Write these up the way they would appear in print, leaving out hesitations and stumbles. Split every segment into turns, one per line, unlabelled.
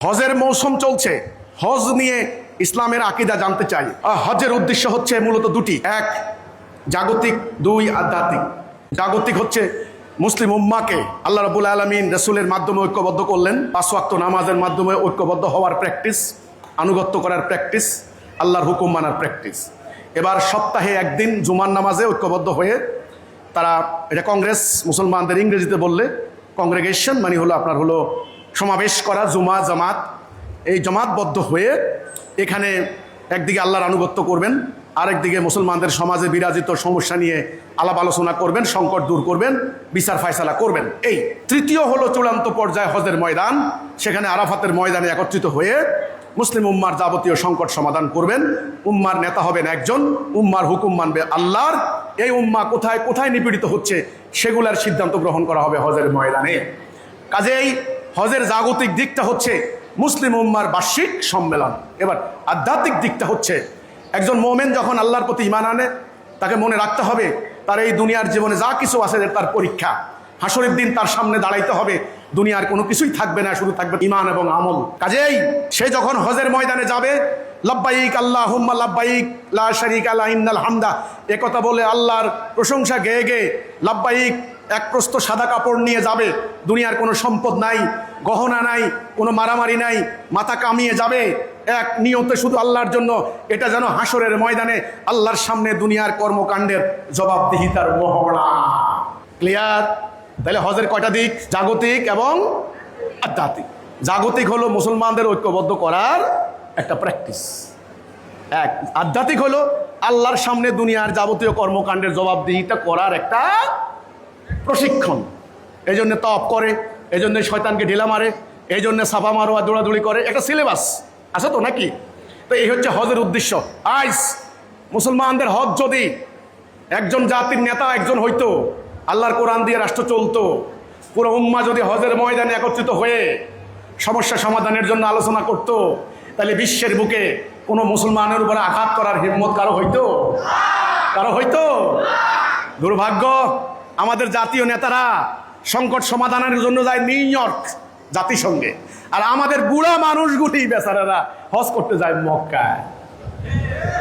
হজের মৌসুম চলছে। হজ নিয়ে ইসলামের আকীদা জানতে চাই। হজের উদ্দেশ্য হচ্ছে মূলত দুটি, এক জাগতিক, দুই আধ্যাত্মিক। জাগতিক হচ্ছে মুসলিম উম্মাকে আল্লাহ রাব্বুল আলামিন রাসূলের মাধ্যমে ঐক্যবদ্ধ করলেন। 5 ওয়াক্ত নামাজের মাধ্যমে ঐক্যবদ্ধ হওয়ার প্র্যাকটিস, আনুগত্য করার প্র্যাকটিস, আল্লাহর হুকুম মানার প্র্যাকটিস। এবার সপ্তাহে একদিন জুমার নামাজে ঐক্যবদ্ধ হয়ে তারা, এটা কংগ্রেস মুসলমানদের ইংরেজিতে বললে কংগ্রেগেশন মানে হলো আপনার হলো সমাবেশ করা, জুমা জামাত, এই জামাতবদ্ধ হয়ে এখানে একদিকে আল্লাহর আনুগত্য করবেন, আরেকদিকে মুসলমানদের সমাজে বিরাজিত সমস্যা নিয়ে আলাপ আলোচনা করবেন, সংকট দূর করবেন, বিচার ফায়সালা করবেন। এই তৃতীয় হলো চূড়ান্ত পর্যায়ে হজের ময়দান, সেখানে আরাফাতের ময়দানে একত্রিত হয়ে মুসলিম উম্মার যাবতীয় সংকট সমাধান করবেন। উম্মার নেতা হবেন একজন, উম্মার হুকুম মানবে আল্লাহর। এই উম্মা কোথায় কোথায় নিপীড়িত হচ্ছে সেগুলার সিদ্ধান্ত গ্রহণ করা হবে হজের ময়দানে। কাজেই হজের জাগতিক দিকটা হচ্ছে মুসলিম উম্মার বার্ষিক সম্মেলন। এবার আধ্যাত্মিক দিকটা হচ্ছে একজন মোমেন যখন আল্লাহর প্রতি ঈমান আনে, তাকে মনে রাখতে হবে তার এই দুনিয়ার জীবনে যা কিছু আছে তার পরীক্ষা। হাসরের দিন তার সামনে দাঁড়াইতে হবে, দুনিয়ার কোনো কিছুই থাকবে না, শুধু থাকবে ঈমান এবং আমল। কাজেই সে যখন হজের ময়দানে যাবে, লাব্বাইক আল্লাহুম্মা লাব্বাইক লা শারীকা লা ইন্নাল হামদা, একথা বলে আল্লাহর প্রশংসা গেয়ে গেয়ে লাব্বাইক এক প্রস্ত সাদা কাপড় নিয়ে যাবে। দুনিয়ার কোনো সম্পদ নাই, গহনা নাই, কোনো মারামারি নাই, মাথা কামিয়ে যাবে এক নিয়তে শুধু আল্লাহর জন্য। এটা যেন হাসরের ময়দানে আল্লাহর সামনে দুনিয়ার কর্মকাণ্ডের জবাবদিহিতার মহড়া। ক্লিয়ার? তাহলে হজের কয়টা দিক? জাগতিক এবং আধ্যাত্মিক। জাগতিক হলো মুসলমানদের ঐক্যবদ্ধ করার একটা প্র্যাকটিস, এক। আধ্যাত্মিক হলো আল্লাহর সামনে দুনিয়ার যাবতীয় কর্মকাণ্ডের জবাবদিহিতা করার একটা প্রশিক্ষণ। এই জন্য তপ করে, এই জন্য শয়তানকে ঢিলা মারে, এই জন্য সাফা মারোয়া দৌড়াদৌড়ি করে, একটা সিলেবাস আছে তো নাকি? তো এই হচ্ছে হজের উদ্দেশ্য। আজ মুসলমানদের হজ যদি একজন জাতির নেতা একজন হইতো, আল্লাহর কোরআন দিয়ে রাষ্ট্র চলতো, পুরো উম্মাহ যদি হজের ময়দানে একত্রিত হয়ে সমস্যা সমাধানের জন্য আলোচনা করত, তাহলে বিশ্বের বুকে কোনো মুসলমানের উপরে আঘাত করার হিম্মত কারো হইতো? কারো হইতো? দুর্ভাগ্য, আমাদের জাতীয় নেতারা সংকট সমাধানের জন্য যায় নিউ ইয়র্ক জাতিসংঘে, আর আমাদের বুড়া মানুষগুলি বেচারারা হজ করতে যায় মক্কায়।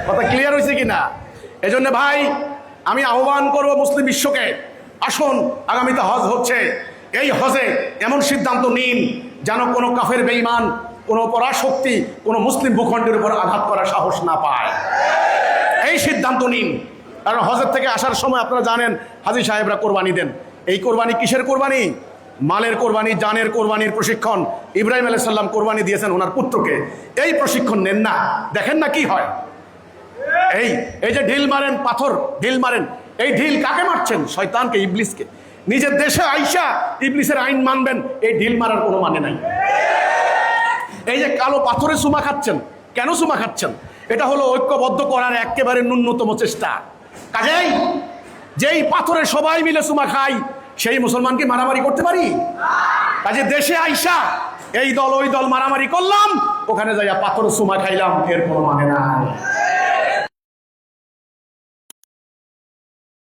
কথা ক্লিয়ার হয়েছে কিনা? এই জন্য ভাই আমি আহ্বান করব মুসলিম বিশ্বকে, আসুন আগামীতে হজ হচ্ছে, এই হজে এমন সিদ্ধান্ত নিন যেন কোনো কাফের বেঈমান, কোনো পরাশক্তি কোনো মুসলিম ভূখণ্ডের উপর আঘাত করার সাহস না পায়। এই সিদ্ধান্ত নিন। কারণ হজের থেকে আসার সময় আপনারা জানেন হাজী সাহেবরা কোরবানি দেন। এই কোরবানি কিসের কোরবানি? মালের কোরবানি, জানের কোরবানির প্রশিক্ষণ। ইব্রাহিম আলাইহিস সালাম কোরবানি দিয়েছেন ওনার পুত্রকে। এই প্রশিক্ষণ নেন না, দেখেন না কি হয়। এই যে ঢিল মারেন, পাথর ঢিল মারেন, এই ঢিল কাকে মারছেন? শয়তানকে, ইবলিসকে। নিজের দেশে আইসা ইবলিসের আইন মানবেন, এই ঢিল মারার কোনো মানে নাই। এই যে কালো পাথরে চুমা খাচ্ছেন, কেন চুমা খাচ্ছেন? এটা হলো ঐক্যবদ্ধ করার একেবারে ন্যূনতম চেষ্টা। কাজেই যেই পাথরে সবাই মিলে চুমা খাই, সেই মুসলমানকে মারামারি করতে পারি? কাজে দেশে আইসা এই দল ওই দল মারামারি করলাম, ওখানে যাইয়া পাথরে চুমা খাইলাম, এর কোনো মানে নাই।